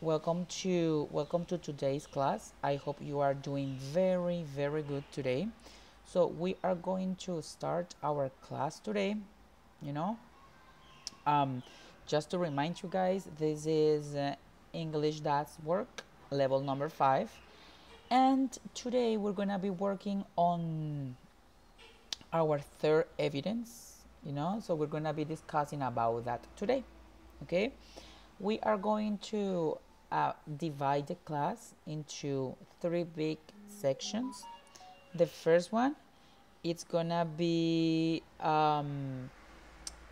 welcome to today's class. I hope you are doing very good today. So we are going to start our class today. You know, just to remind you guys, this is English That's Work level number 5, and today we're gonna be working on our third evidence. So we're gonna be discussing about that today. Okay, we are going to divide the class into 3 big sections. The first one, it's gonna be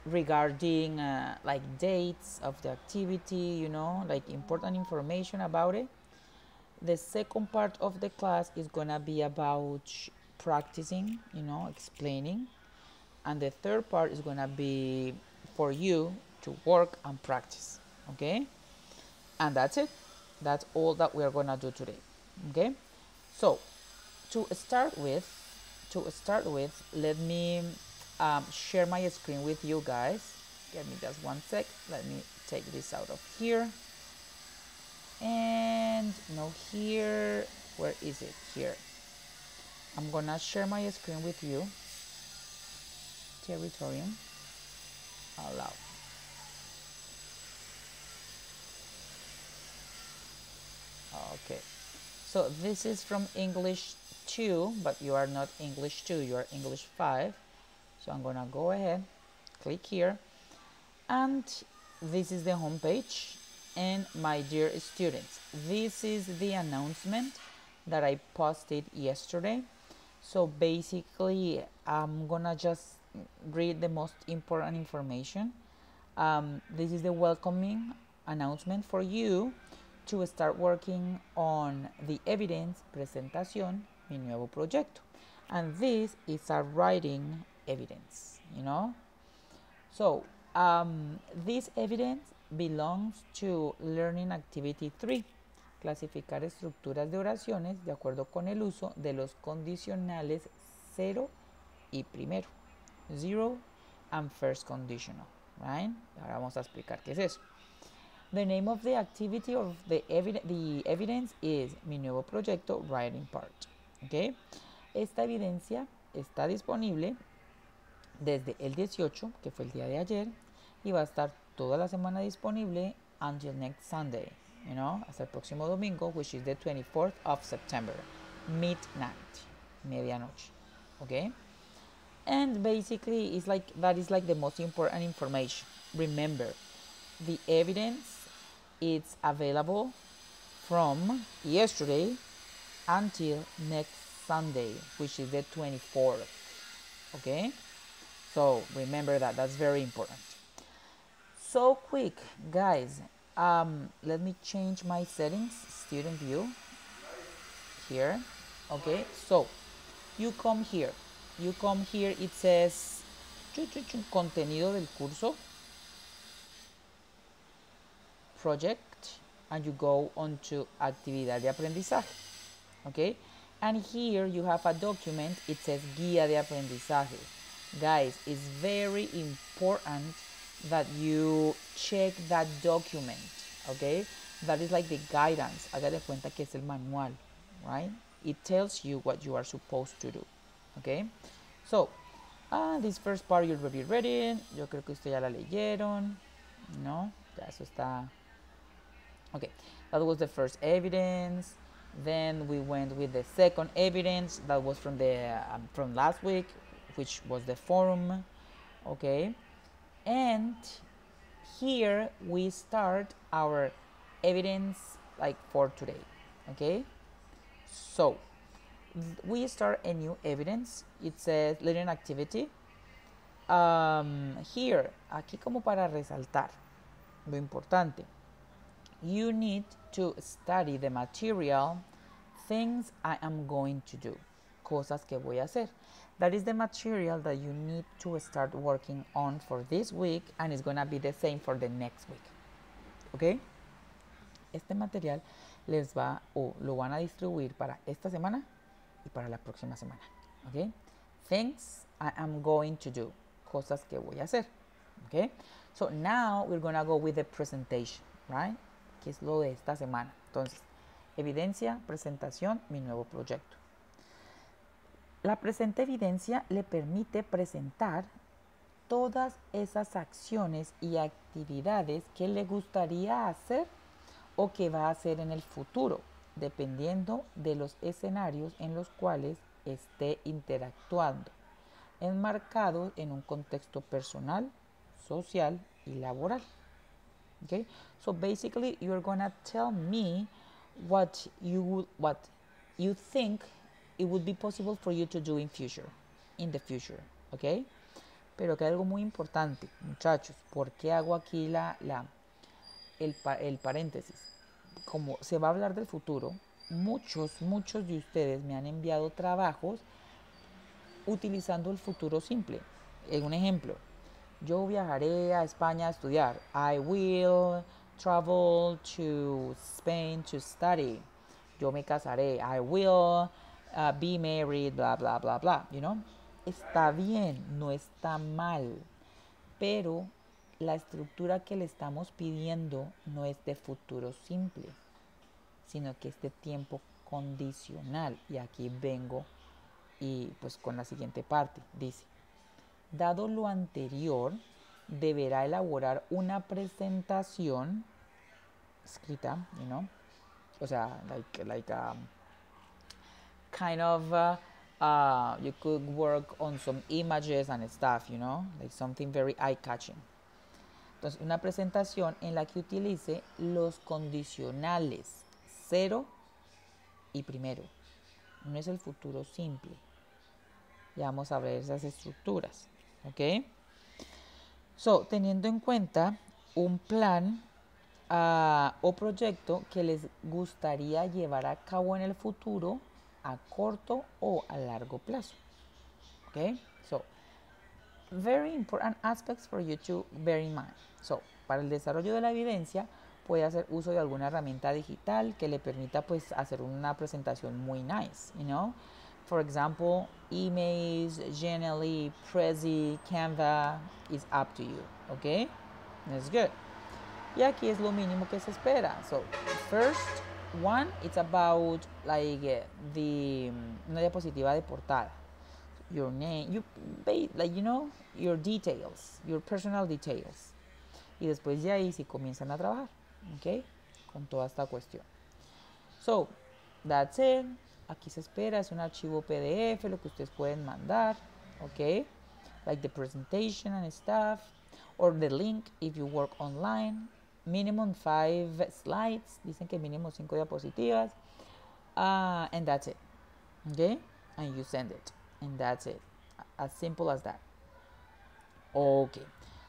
regarding like dates of the activity, like important information about it. The second part of the class is gonna be about practicing, explaining. And the third part is gonna be for you to work and practice. Okay, and that's it. That's all that we're gonna do today. Okay, so to start with, let me share my screen with you guys. Give me just one sec. Let me take this out of here. And no, here, where is it? Here. I'm gonna share my screen with you. Territorium. Allow. Okay, so this is from English 2, but you are not English 2, you are English 5. So I'm gonna go ahead, click here, and this is the home page. And my dear students, this is the announcement that I posted yesterday. So basically, I'm gonna just read the most important information. This is the welcoming announcement for you to start working on the evidence Presentacion, mi nuevo proyecto. And this is a writing evidence, So this evidence belongs to learning activity 3, clasificar estructuras de oraciones de acuerdo con el uso de los condicionales 0 y primero, 0 and first conditional, right? Ahora vamos a explicar qué es eso. The name of the activity of the evidence is mi nuevo proyecto writing part. Okay. Esta evidencia está disponible desde el 18, que fue el día de ayer, y va a estar toda la semana disponible until next Sunday, hasta el próximo domingo, which is the 24th of September, midnight, medianoche. Okay. And basically, that is like the most important information. Remember, the evidence it's available from yesterday until next Sunday, which is the 24th. Okay, so remember that. That's very important. So quick, guys, let me change my settings. Student view here. Okay, so you come here, it says contenido del curso, project, and you go on to actividad de aprendizaje. Okay, and here you have a document. It says guía de aprendizaje. Guys, it's very important that you check that document. Okay, that is like the guidance. Haga de cuenta que es el manual, right? It tells you what you are supposed to do. Okay, so this first part you already read it. Yo creo que ustedes ya la leyeron, ¿no? Ya eso está. Okay, that was the first evidence. Then we went with the second evidence that was from the from last week, which was the forum. Okay, and here we start our evidence like for today. Okay, so we start a new evidence. It says learning activity. Here, aquí como para resaltar lo importante. You need to study the material, things I am going to do, cosas que voy a hacer. That is the material that you need to start working on for this week, and it's going to be the same for the next week. Okay? Este material les va o lo van a distribuir para esta semana y para la próxima semana. Okay? Things I am going to do, cosas que voy a hacer. Okay? So now we're going to go with the presentation, right? que es lo de esta semana. Entonces, evidencia, presentación, mi nuevo proyecto. La presente evidencia le permite presentar todas esas acciones y actividades que le gustaría hacer o que va a hacer en el futuro, dependiendo de los escenarios en los cuales esté interactuando, enmarcados en un contexto personal, social y laboral. Okay, so basically you're gonna tell me what you think it would be possible for you to do in the future, okay? Pero que hay algo muy importante, muchachos. ¿Por qué hago aquí el paréntesis? Como se va a hablar del futuro, muchos de ustedes me han enviado trabajos utilizando el futuro simple. Un ejemplo, yo viajaré a España a estudiar. I will travel to Spain to study. Yo me casaré. I will be married, bla, bla, bla, bla, you know? Está bien, no está mal, pero la estructura que le estamos pidiendo no es de futuro simple, sino que es de tiempo condicional. Y aquí vengo y pues con la siguiente parte. Dice, dado lo anterior, deberá elaborar una presentación escrita, you know, o sea, like kind of you could work on some images and stuff, you know, like something very eye-catching. Entonces, una presentación en la que utilice los condicionales 0 y primero. No es el futuro simple. Ya vamos a ver esas estructuras, ¿ok? So, teniendo en cuenta un plan o proyecto que les gustaría llevar a cabo en el futuro a corto o a largo plazo. Okay, so very important aspects for you to bear in mind. So, para el desarrollo de la evidencia puede hacer uso de alguna herramienta digital que le permita pues hacer una presentación muy nice, you know. For example, emails, Genially, Prezi, Canva is up to you, okay? That's good. Y aquí es lo mínimo que se espera. So, first one, it's about like una diapositiva de portada. Your name, like, you know, your details, your personal details. Y después de ahí sí comienzan a trabajar, ¿ok? Con toda esta cuestión. So, that's it. Aquí se espera, es un archivo PDF, lo que ustedes pueden mandar, ¿ok? Like the presentation and stuff. Or the link if you work online. Minimum 5 slides. Dicen que mínimo 5 diapositivas. And that's it. Okay? And you send it. And that's it. As simple as that. Okay.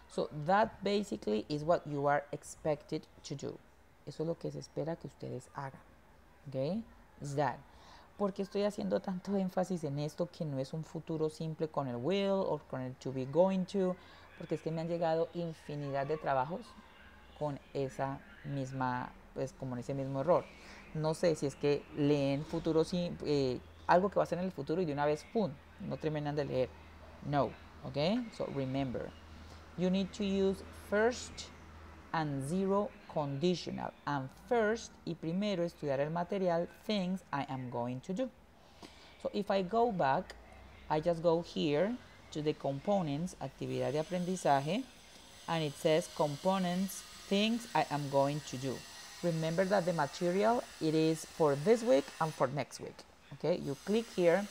So that basically is what you are expected to do. Eso es lo que se espera que ustedes hagan. Okay? Is that. ¿Por qué estoy haciendo tanto énfasis en esto que no es un futuro simple con el will o con el to be going to? Porque es que me han llegado infinidad de trabajos con esa misma, pues como en ese mismo error. No sé si es que leen futuro algo que va a ser en el futuro y de una vez, ¡pum!, no terminan de leer. No, ¿ok? So remember, you need to use first and zero conditional. And first y primero estudiar el material, things I am going to do. So if I go back, I just go here to the components, actividad de aprendizaje, and it says components, things I am going to do. Remember that the material, it is for this week and for next week. Okay, you click here,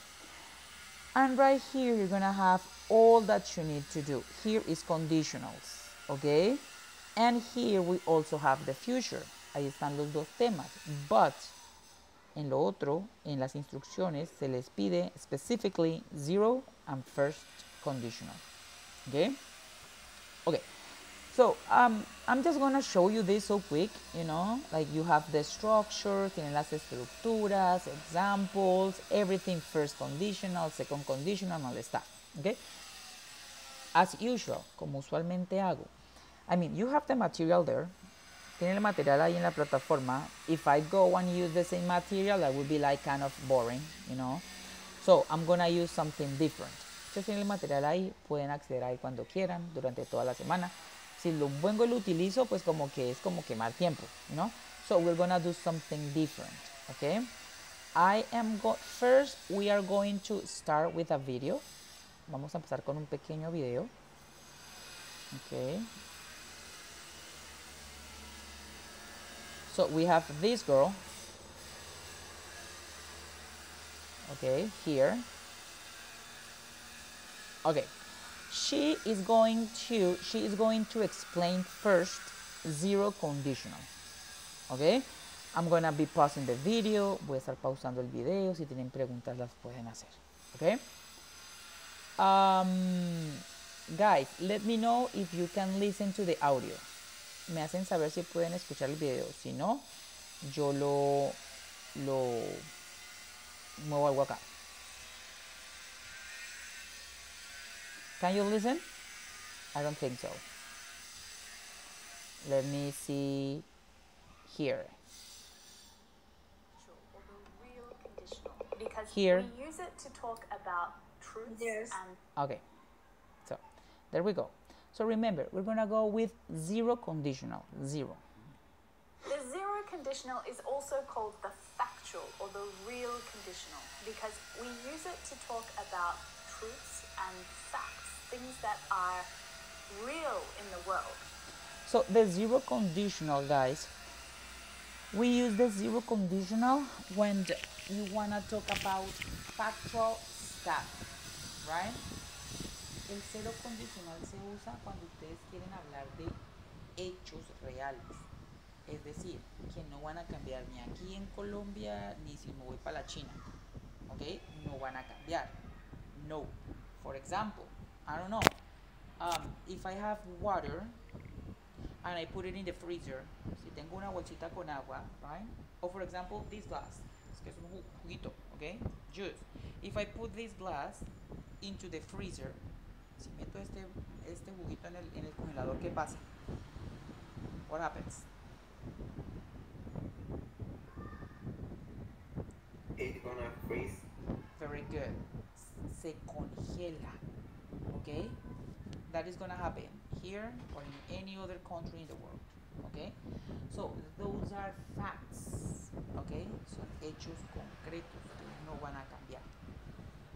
and right here you're gonna have all that you need to do. Here is conditionals, okay? And here we also have the future. Ahí están los dos temas. But en lo otro, en las instrucciones, se les pide specifically zero and first conditional. Okay? Okay. So, I'm just going to show you this so quick, you know, like you have the structure, tienen las estructuras, examples, everything first conditional, second conditional, all this stuff, okay? As usual, como usualmente hago. I mean, you have the material there, tienen el material ahí en la plataforma. If I go and use the same material, that would be like kind of boring, you know? So, I'm going to use something different. Ustedes tienen el material ahí, pueden acceder ahí cuando quieran, durante toda la semana. Si lo vengo y lo utilizo, pues como que es como quemar tiempo, ¿no? So we're gonna do something different, okay? First we are going to start with a video. Vamos a empezar con un pequeño video. Okay. So we have this girl. Okay, here. Okay. She is going to explain first zero conditional. Okay? I'm gonna be pausing the video. Voy a estar pausando el video. Si tienen preguntas las pueden hacer. Okay? Guys, let me know if you can listen to the audio. Me hacen saber si pueden escuchar el video. Si no, yo lo muevo algo acá. Can you listen? I don't think so. Let me see here. Because here. We use it to talk about truths and... Okay. So, there we go. So remember, we're going to go with zero conditional. Zero. The zero conditional is also called the factual or the real conditional because we use it to talk about truths and facts, things that are real in the world. So the zero conditional, guys, we use the zero conditional when you want to talk about factual stuff, right? El cero condicional se usa cuando ustedes quieren hablar de hechos reales. Es decir, que no van a cambiar ni aquí en Colombia ni si me voy para la China. ¿Ok? No van a cambiar. No. For example, I don't know. If I have water and I put it in the freezer, si tengo una bolsita con agua, right? Or for example, this glass. Es que es un juguito, ¿ok? Juice. If I put this glass into the freezer, si meto este juguito en el congelador, ¿qué pasa? What happens? It's gonna freeze. Very good. Se congela. Okay? That is gonna happen here or in any other country in the world. Okay? So those are facts. Okay? Son hechos concretos que no van a cambiar.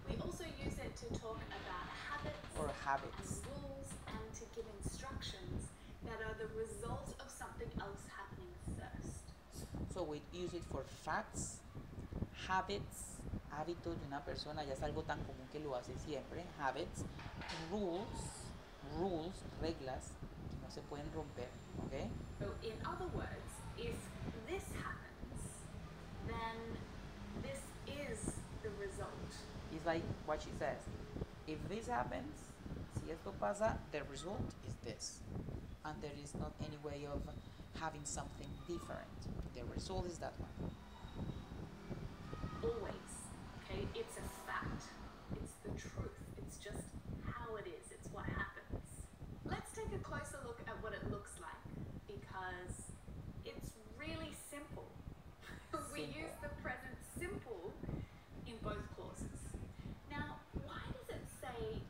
We also use it to talk about habits or habits and rules and to give instructions that are the result of something else happening first. So we use it for facts, habits, hábitos de una persona, ya es algo tan común que lo hace siempre, habits, rules, reglas que no se pueden romper, okay? So in other words, if this happens, then this is the result. It's like what she says. If this happens, si esto pasa, the result is this. And there is not any way of having something different. The result is that one. Always, okay? It's a fact. It's the truth. It's just how it is. It's what happens. Let's take a closer look at what it looks like because it's really simple. We use the present simple in both clauses. Now, why does it say...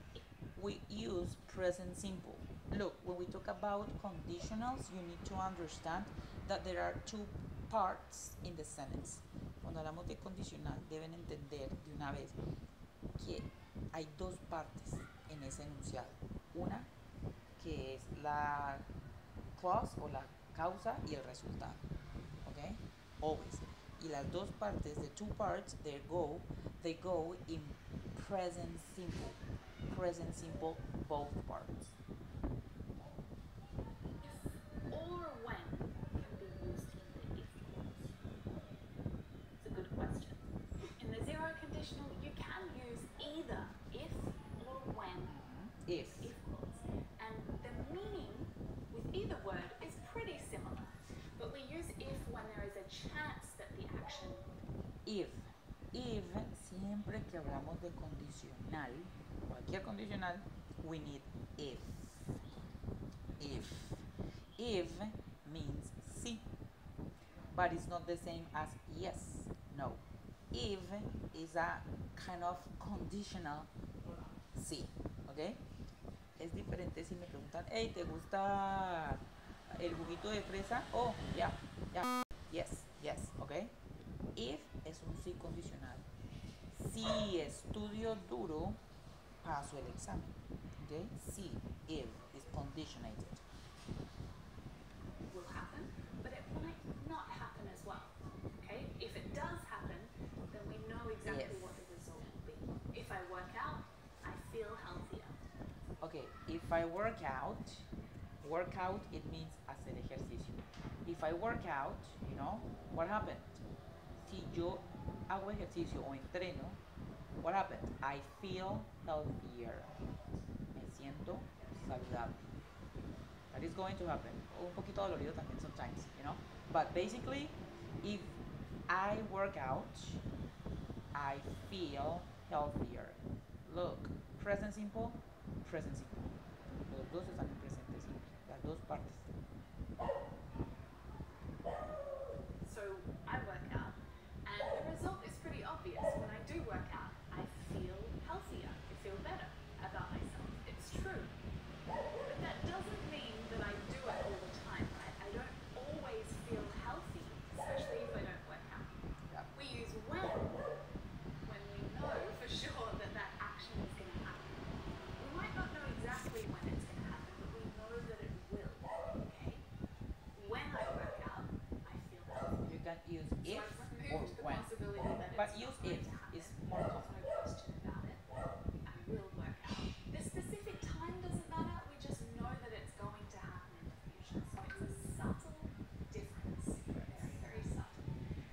We use present simple. Look, when we talk about conditionals, you need to understand that there are two parts in the sentence. Cuando hablamos de condicional, deben entender de una vez que hay dos partes en ese enunciado. Una que es la cause o la causa y el resultado. Okay? Always. Y las dos partes, the two parts, they go in present simple. Present simple, both parts. If or when can be used in the if clause? It's a good question. In the zero conditional, you can use either if or when. If. If clause. And the meaning with either word is pretty similar. But we use if when there is a chance that the action... If. If, siempre que hablamos de condicional, cualquier condicional, we need if. If. If means sí, but it's not the same as yes, no. If is a kind of conditional sí, ¿ok? Es diferente si me preguntan, hey, ¿te gusta el juguito de fresa? Oh, ya. Yes, yes, okay. If es un sí condicional. Si estudio duro, paso el examen. Okay? Si, if is conditionated. Will happen, but it might not happen as well. Okay? If it does happen, then we know exactly Yes. what the result will be. If I work out, I feel healthier. Okay, if I work out, it means hacer ejercicio. If I work out, you know, what happened? Si yo hago ejercicio o entreno, what happened? I feel healthier. Me siento saludable. That is going to happen. Un poquito dolorido también sometimes, you know. But basically, if I work out, I feel healthier. Look, present simple, present simple. Los dos están en presente simple, las dos partes. So I work out, and the result is pretty obvious. When I do work out, I feel healthier. I feel better about myself. It's true. But that doesn't mean that I do it all the time, right? I don't always feel healthy, especially if I don't work out. Yeah. We use when we know for sure that that action is going to happen. We might not know exactly when it's going to happen, but we know that it will. Okay? When I work out, I feel healthy. You can use So if I've or removed the when. possibility that But it's use not going if to happen. is more There's common. no question about it. I will work out. The specific time doesn't matter. We just know that it's going to happen in the future. So it's a subtle difference. Very, very subtle.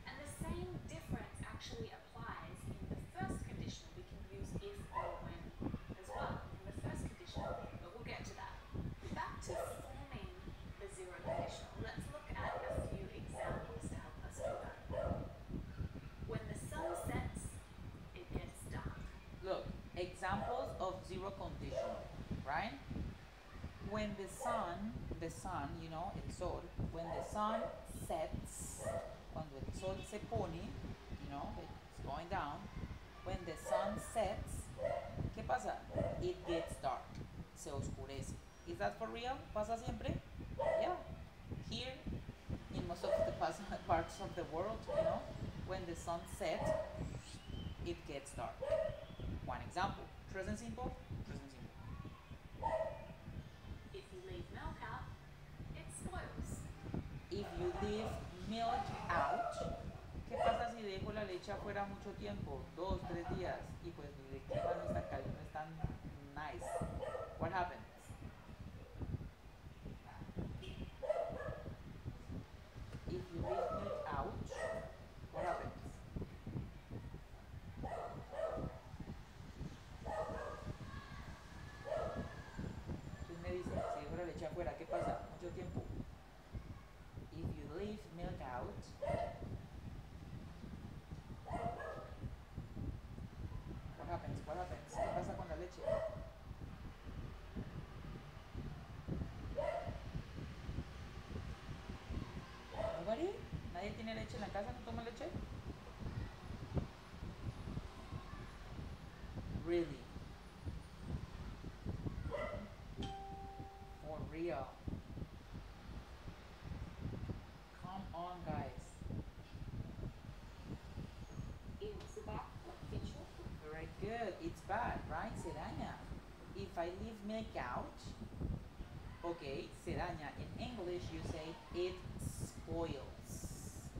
And the same difference actually applies in the first conditional. We can use if or when as well in the first conditional, but we'll get to that. Back to forming the zero conditional. Let's look at a few examples to help us do that. When the sun sets, it gets dark. Look, examples of zero conditional, right? When the sun, you know, el sol, when the sun sets, cuando el sol se pone, you know, it's going down, when the sun sets, ¿qué pasa? It gets dark, se oscurece. Is that for real? ¿Pasa siempre? Yeah. Here, in most of the parts of the world, you know, when the sun sets, it gets dark. One example, present simple, present simple. If you leave milk out, it spoils. If you leave milk out, ¿qué pasa si dejo la leche afuera mucho tiempo? 2, 3 días. Y pues el clima no es tan nice. What happens? If you leave milk out, what happens? Entonces me dice, si dejo la leche afuera, ¿qué pasa? Mucho tiempo. If you leave milk out, what happens? What happens? ¿Qué pasa con la leche? Nobody? ¿Nadie tiene leche en la casa? ¿No toma leche? Really? For real? Come on, guys. It's bad feature. Very good. It's bad, right? Se daña. If I leave milk out, okay, se daña. In English, you say it spoils.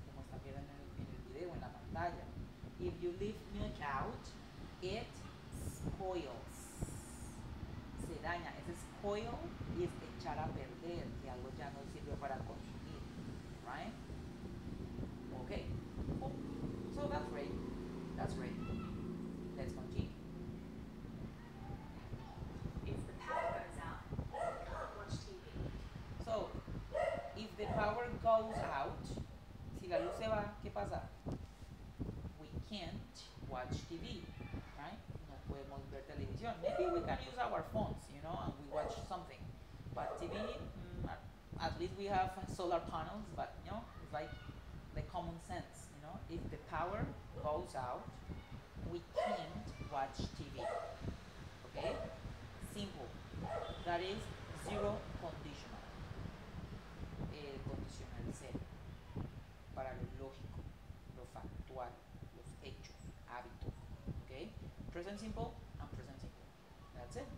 Como están viendo en el video, en la pantalla. If you leave milk out, it spoils. Se daña. Ese spoil es echar a perder, que algo ya no sirve para consumir, right? Okay. Cool. So that's great. That's great. Let's continue. If the power goes out, you can't watch TV. So, if the power goes out, si la luz se va, ¿qué pasa? We can't watch TV, right? No podemos ver televisión. Maybe we can use our phones, you know, and we watch something. But TV, at least we have solar panels, but, you know, it's like the common sense, you know. If the power goes out, we can't watch TV. Okay? Simple. That is zero conditional. El condicional cero. Para present simple and present simple. That's it.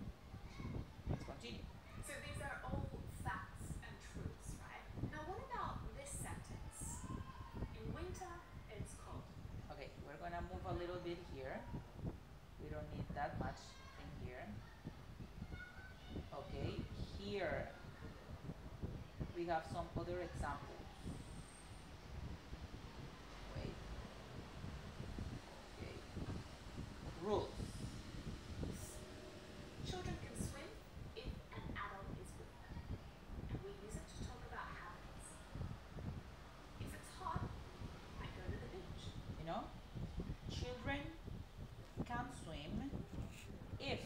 Let's continue. So these are all facts and truths, right? Now what about this sentence? In winter, it's cold. Okay, we're gonna move a little bit here. We don't need that much in here. Okay, here we have some other examples. Wait. Okay. Rules. Children can swim if an adult is with them. And we use it to talk about habits. If it's hot, I go to the beach. You know, children can swim if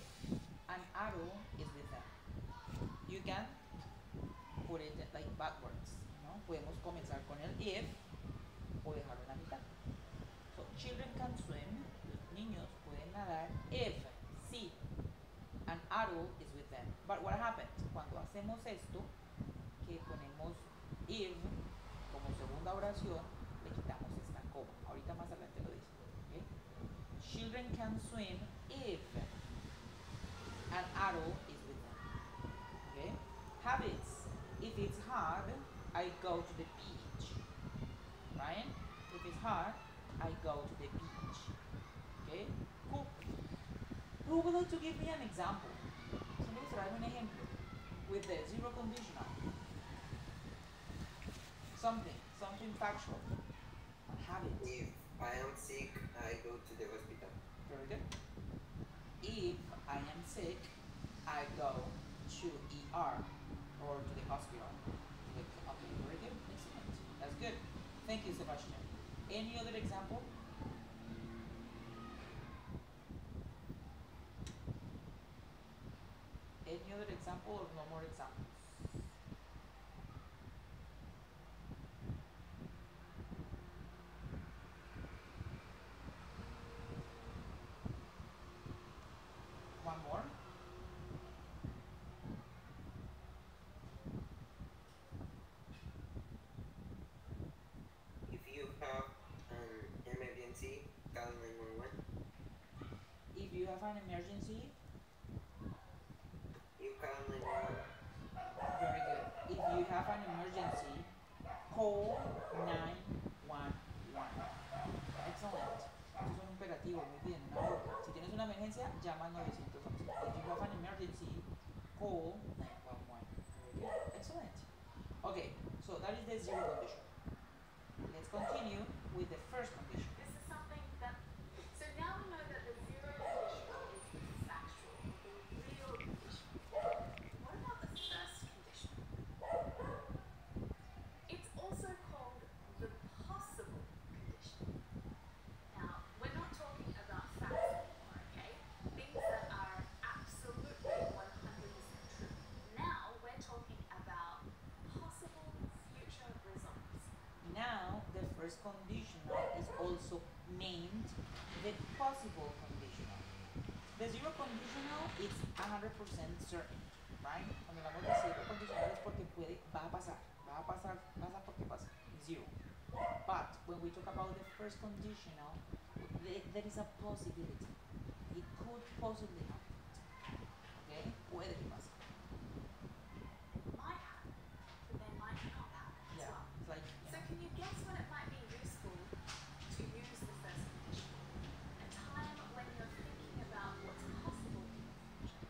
an adult is with them. You can put it like backwards, ¿no? Podemos comenzar con el if o dejarlo en la mitad. So, children can swim, los niños pueden nadar if, si, an adult is with them. But what happens? Cuando hacemos esto, que ponemos if como segunda oración, le quitamos esta coma. Ahorita más adelante lo dice. ¿Okay? Children can swim if an adult is with them. Okay? Habits. If it's hard, I go to the beach. Right? If it's hard, I go to the beach. Okay? Cool. Who would like to give me an example? Somebody trae un ejemplo with the zero conditional. Something factual. On habits. If I am sick, I go to the hospital. Very good. If I am sick, I go to ER or to the hospital. Okay, very good. Excellent. That's good. Thank you, Sebastian. Any other example? Any other example or no more examples? One more. If you have an emergency, call 911. If you have an emergency, You call 911. very good. If you have an emergency, call 911. Excellent. Esto es un imperativo, muy bien, una orden. Si tienes una emergencia, llama al 911. If you have an emergency, call 911. Very good. Excellent. Okay, so that is the zero condition. Let's continue with the first condition. This is something that, so now we know that the zero conditional is the factual, the real condition. What about the first condition? It's also called the possible condition. Now, we're not talking about facts anymore, okay? Things that are absolutely 100% true. Now, we're talking about possible future results. Now, the first conditional is also named the possible conditional. The zero conditional is 100% certain, right? Cuando hablamos de zero conditional es porque puede, va a pasar porque pasa, zero. But when we talk about the first conditional, there is a possibility. It could possibly happen. Okay? Puede que pase. Might happen, but they might not happen as Yeah, well. it's like, So can you guess when it might be useful to use the first condition? A time when you're thinking about what's possible in the future.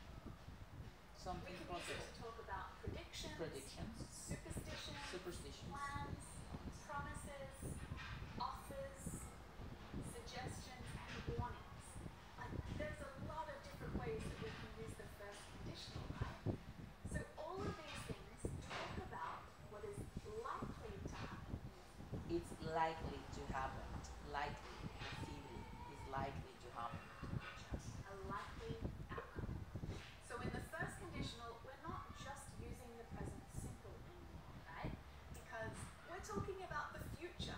We something can use it possible. to talk about predictions, Predictions, superstitions, superstitions. plans, promises, offers, suggestions, and warnings. Like, there's a lot of different ways that we can use the first conditional, right? So all of these things talk about what is likely to happen in the future. It's likely to happen. Likely, posible, is likely to happen. A likely outcome. So in the first conditional, we're not just using the present simple anymore, right? Because we're talking about the future.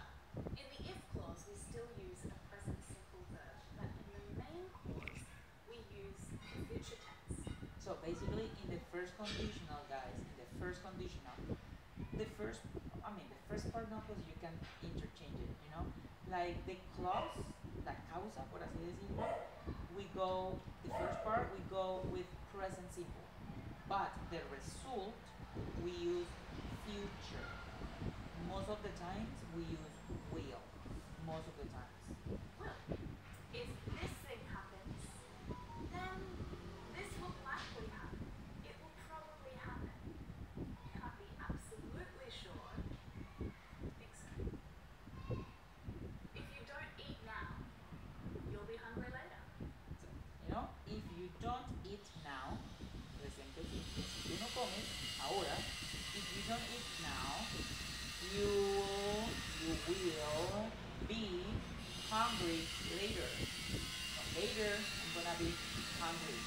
In the if clause, we still use a present simple verb, but in the main clause, we use the future tense. So basically, in the first conditional, guys, in the first conditional, the first part, no, because you can interchange it, you know. like the clause, la causa, por así decirlo, we go, the first part, we go with present simple. But the result, we use future. Most of the times, we use will. Most of the times. Well, if this thing happens, then this will likely happen. It will probably happen. Can't be absolutely sure. Think so. If you don't eat now, you'll be hungry later. So, if you don't eat now, presente simple, si tú no comes ahora, if you don't eat now, you will be hungry later. No, later, I'm gonna be hungry.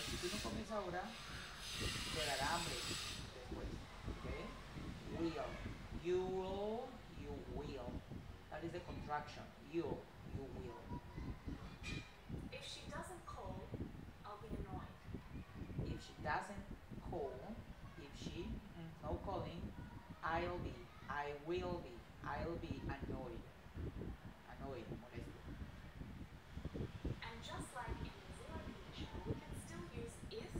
Si tú no comes ahora, te dará hambre después. Okay? Will. You will. That is the contraction. You will. If she doesn't call, I'll be annoyed. If she doesn't call, if she, no calling, I will be annoyed. Molesto. And just like in the zero conditional, we can still use if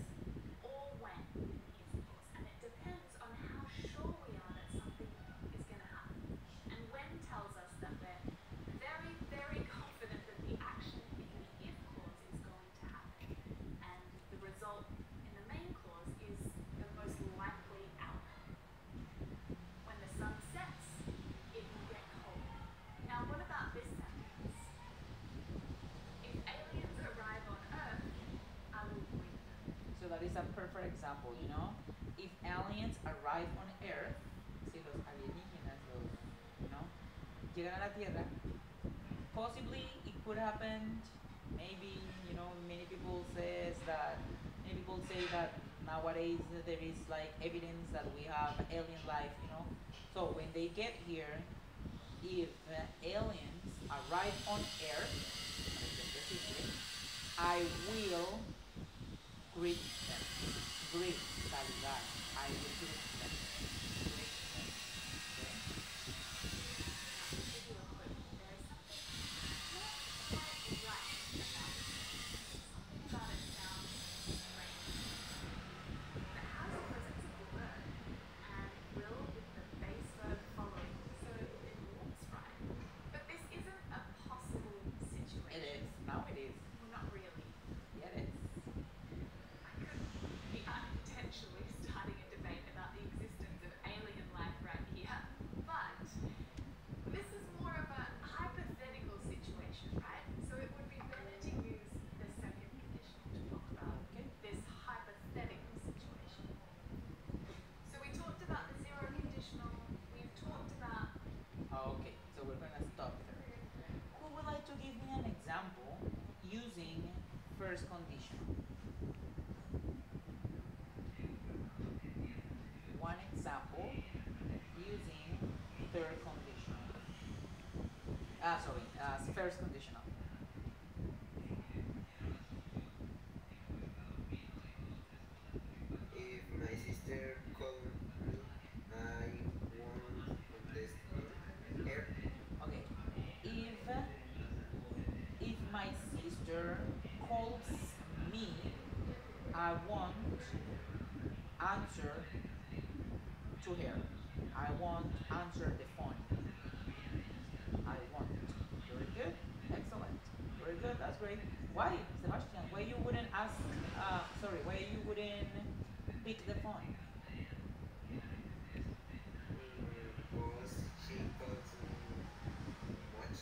or when in the if clause. And it depends on how sure we are that something is going to happen. And when tells us that we're very, very confident that the action in the if clause is going to happen. And the result in the main clause is the most likely outcome. When the sun sets, it will get cold. Now, what about this sentence? If aliens arrive on Earth, I will greet them. So that is a perfect example, If aliens arrive on Earth, si los alienígenas, llegan a la Tierra, possibly it could happen, maybe, many people say that nowadays there is like evidence that we have alien life, So when they get here, if aliens arrive on Earth, I will greet them. Saludar. I will greet them. Give you a clue. There is something not quite right about this sentence. Something about it sounds strange. It has a present simple verb and will with the base verb following, so it looks right. But this isn't a possible situation. It is. Now it is. Well, not really. Yeah, it is. I could be unintentionally starting a debate about the existence of alien life right here, but this is more of a hypothetical situation, right? So it would be better to use the second conditional to talk about this hypothetical situation. So we talked about the zero conditional, we've talked about... Okay, so we're gonna stop there. Who would like to give me an example using first conditional? One example using third conditional. First conditional. If my sister called me, I won't contest her. Okay. If my sister calls me, I won't answer to her. I won't answer the phone. I won't. Very good. Excellent. Very good. That's great. Why, Sebastian? Why you wouldn't ask? Why you wouldn't pick the phone? Because she calls me much.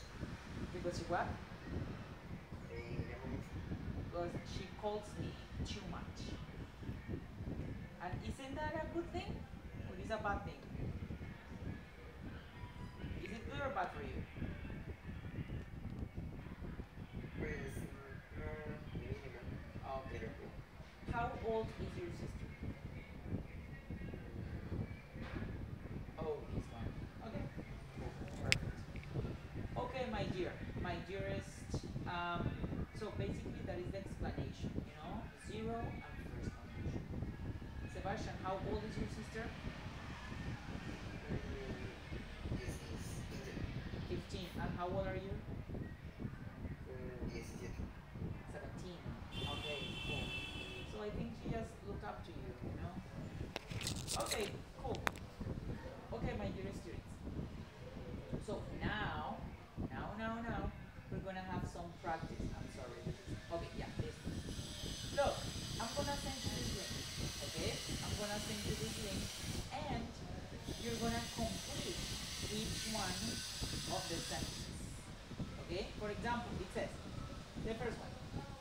Because she what? Llama mucho. Because she calls me too much. And isn't that a good thing? Or is it a bad thing? Is it good or bad for you? Pues no, mínimo. Okay. Pero How old is your sister? Oh, this one. Okay. Perfect. Okay, my dearest. So basically, that is the explanation. Zero and first condition. Sebastian, how old is your sister? 15. 15. 15. And how old are you? 17. 17. Okay, cool. So I think she just looked up to you, you know? Okay, cool. Okay, my dear students. So now, we're gonna have some practice. I'm sorry. Okay, yeah, this. Look, I'm gonna send you this link. Okay? I'm gonna send you this link, and you're gonna complete each one of the sentences. Okay? For example, it says, the first one,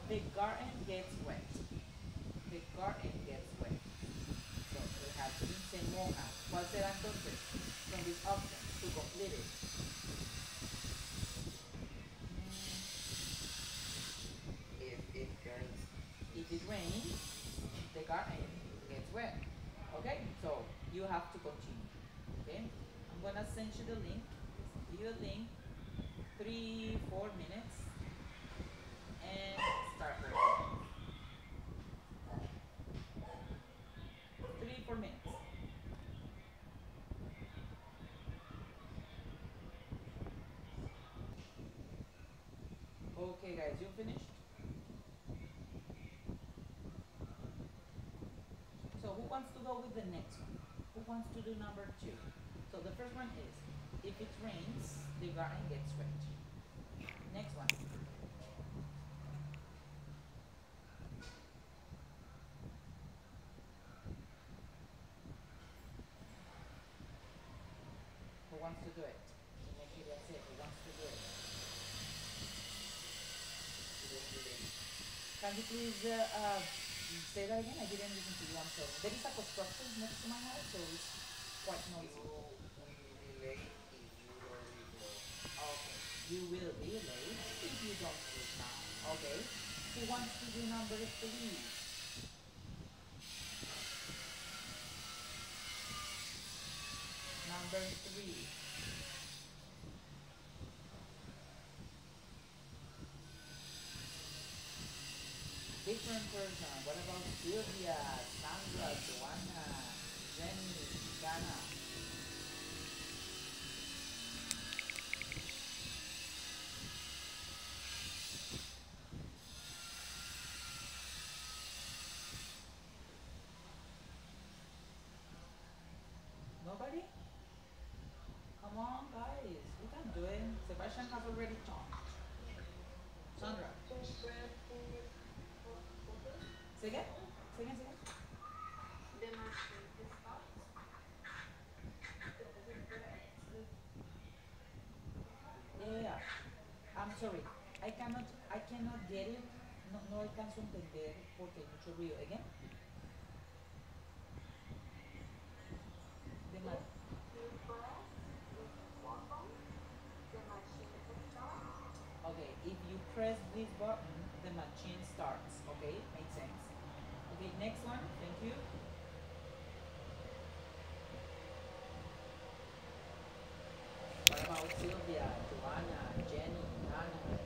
the garden gets wet. The garden gets wet. So we have in se moja. ¿Cuál será entonces from these options to complete it? If it rains. If it rains, the garden gets wet. Okay, so you have to continue. Okay, I'm gonna send you the link. Send you a link. 3-4 minutes, and start working. 3-4 minutes. Okay, guys, you finished? So who wants to go with the next one? Who wants to do number 2? So the first one is, if it rains, the garden gets wet. Next one. Who wants to do it? Who wants to do it? Can you please say that again? I didn't listen to you. I'm sorry. There is a construction next to my house, so it's quite noisy. You will be late if you don't leave now. Okay. You will be late if you don't sleep now. Okay. Who wants to do number 3? Number 3. Different person. What about Sylvia, Sandra, Joanna, Jenny, Dana? Nobody? Come on, guys. You can do it. Sebastian has already talked. Sandra. Say again? Say again, say again? The machine is hot. Yeah. I'm sorry. I cannot get it. No, no alcanzo a entender porque hay mucho ruido. Again? The ma- You press this button, the machine starts. okay, if you press this button, the machine starts. Okay, makes sense. Okay, next one. Thank you. What about Sylvia, Joanna, Jenny, Anna?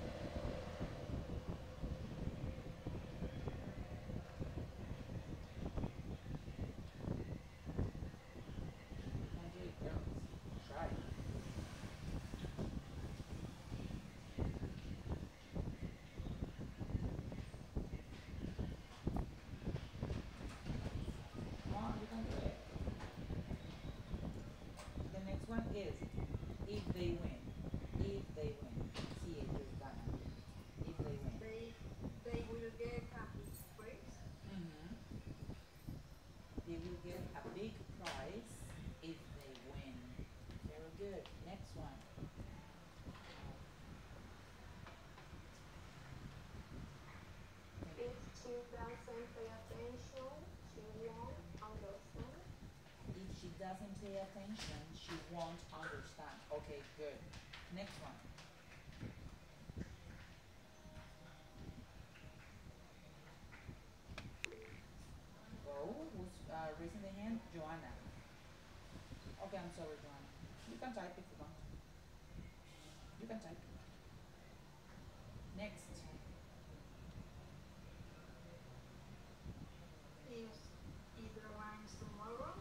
You can do it, girls. Try. Come on, you can do it. The next one is if they win. If they win. See it, there's Ghana. If they win. They will get a big prize. Mm-hmm. They will get a big prize if they win. Very good. Next one. If she doesn't pay attention, she won't understand. If she doesn't pay attention, she won't understand. Okay, good. Next one. Go. Who's raising the hand? Joanna. Okay, I'm sorry, Joanna. You can type if you want. You can type. Next. If it rains tomorrow,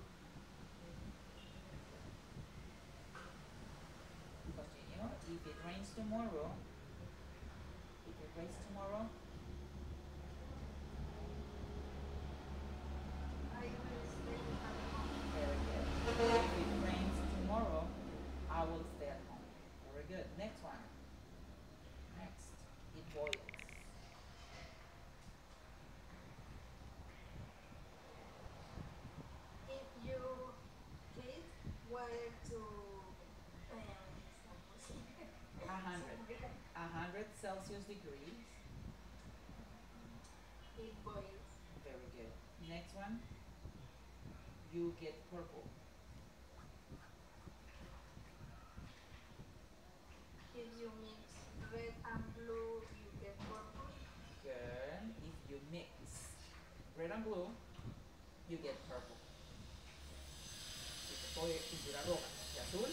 Continue. If it rains tomorrow, I will stay at home. very good. If it rains tomorrow, I will stay at home. Very good. Next one. Next, it boils. If you hate water to 100 Celsius degrees. it boils. Very good. Next one, you get purple. If you mix red and blue, you get purple. Good. If you mix red and blue, you get purple. Si te coge pintura roja y azul,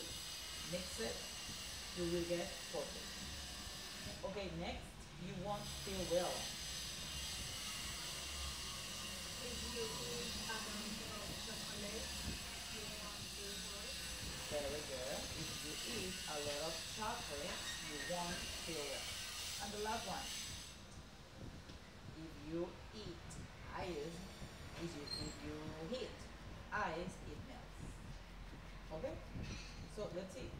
mix it, you will get purple. Okay, next, you won't feel well. If you eat a bunch of chocolate, you won't feel well. Very good. If you eat a lot of chocolate, you won't feel well. And the last one, if you eat ice, if you heat ice, it melts. Okay? So let's see.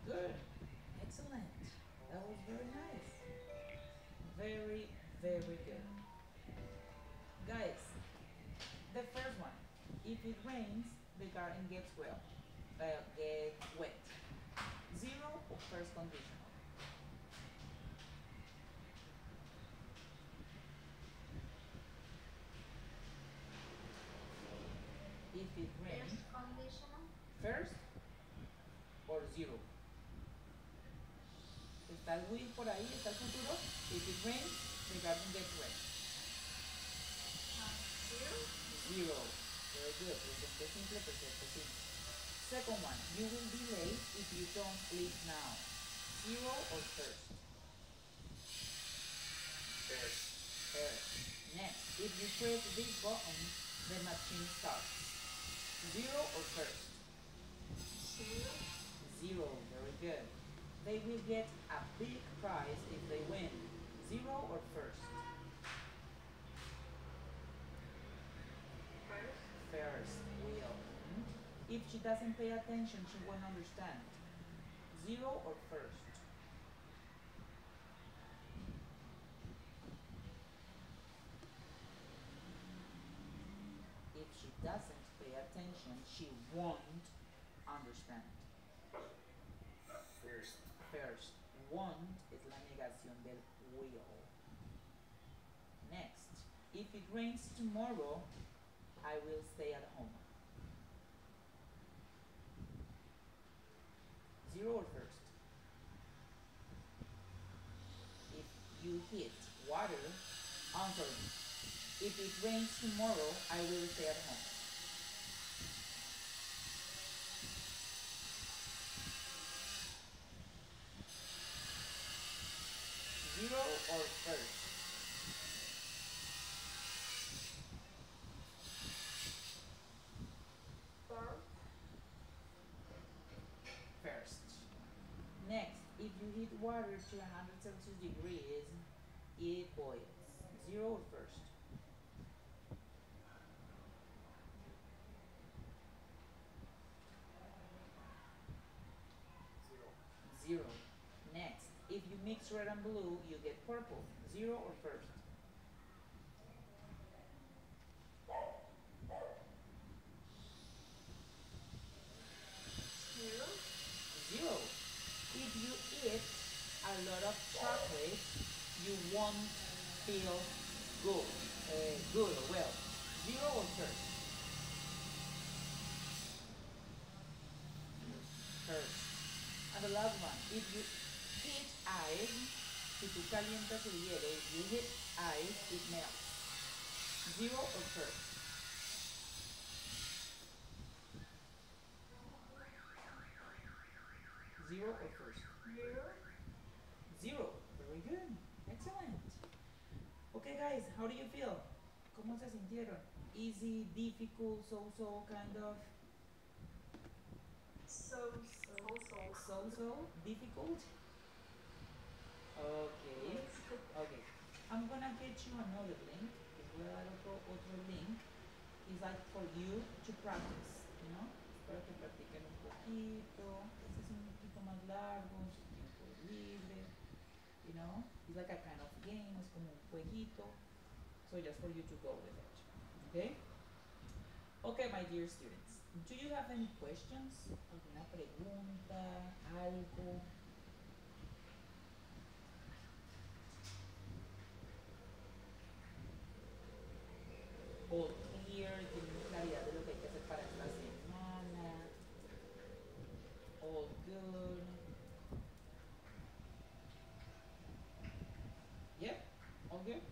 Good. Excellent. That was very nice. Very, very good. Guys, the first one. If it rains, the garden gets get wet. Zero or first conditional. If it rains, First conditional. first or zero. Está el will por ahí, está el futuro. If it rains, the garden gets wet. Zero. Zero. Very good. Presente simple, presente simple. Second one, you will be late if you don't leave now. Zero or first? First. First. Next, if you press this button, the machine starts. Zero or first? Zero. Zero. Very good. They will get a big prize if they win. Zero or first? First. First. Will. If she doesn't pay attention, she won't understand. Zero or first? If she doesn't pay attention, she won't understand. First. First, won't es la negación del will. Next, if it rains tomorrow, I will stay at home. Zero or first? If you hit water, answer. If it rains tomorrow, I will stay at home. Zero or first? First. First. Next, if you heat water to 100 Celsius degrees, it boils. Zero or first? Zero. Zero. Next, if you mix red and blue, you get purple. Zero or first? Zero. Zero. If you eat a lot of chocolate, you won't feel good, good or well. Zero or first? First. And the last one, if you heat ice, si tú calientas el hielo, if you heat ice, it melts. Zero or first? Zero or first? Zero. Zero. Very good. Excellent. Okay, guys, how do you feel? ¿Cómo se sintieron? easy, difficult, so kind of? So difficult? Okay. Okay. I'm gonna get you another link. Les voy a dar otro link. It's like for you to practice, you know? Espero que practiquen un poquito. Este es un poquito más largo, su tiempo libre, you know? It's like a kind of game, es como un jueguito. So just for you to go with it, okay? Okay, my dear students, do you have any questions? ¿Alguna pregunta? ¿Algo? All clear, tienen claridad de lo que hay que hacer para esta semana. All good. Yep, all good.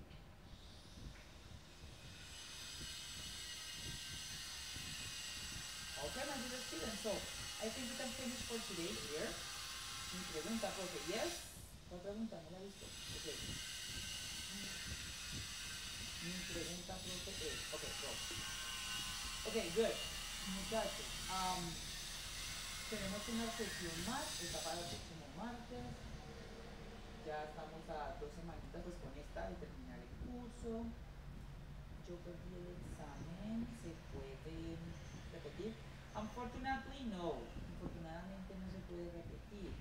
Okay, my dear students, so I think we can finish for today here. Mi pregunta, profe, yes? ¿Cuál pregunta? No la he visto. Okay. Mi pregunta, profe, es, okay, go. Okay, good. Muchachos, tenemos una sesión más, está para el próximo martes. Ya estamos a 2 semanitas pues con esta de terminar el curso. Yo perdí el examen, se puede repetir. Unfortunately, no. Afortunadamente no se puede repetir.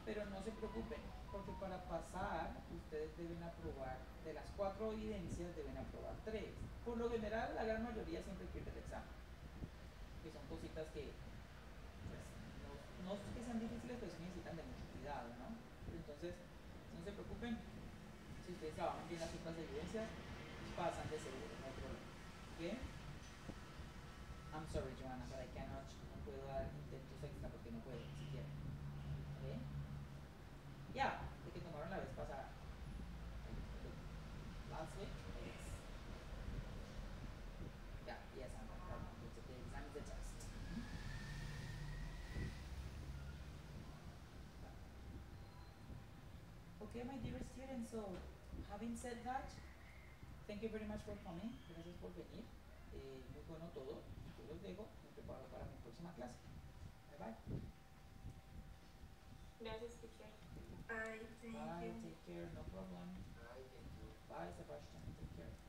Pero no se preocupen, porque para pasar ustedes deben aprobar, de las 4 evidencias deben aprobar 3. Por lo general, la gran mayoría siempre pierde el examen. Que son cositas que, pues, no es que sean difíciles, pero sí necesitan de mucho cuidado, ¿no? Entonces, no se preocupen. Si ustedes trabajan bien las otras evidencias, pasan de seguro, no hay problema. ¿Bien? I'm sorry, Joanna, but I cannot, no puedo dar intentos extra porque no puedo, siquiera. ¿Okay? Ya, de que tomaron la vez pasada. Last week? Yes. Yeah, yes, I'm right. The exam is a test. Okay, my dear students, so having said that, thank you very much for coming. Gracias por venir. Muy bueno todo. Yo los dejo. Me preparo para mi próxima clase. Bye bye. Gracias, teacher. Bye, take care, no problem. Ay, thank you. Bye, Sebastian, take care.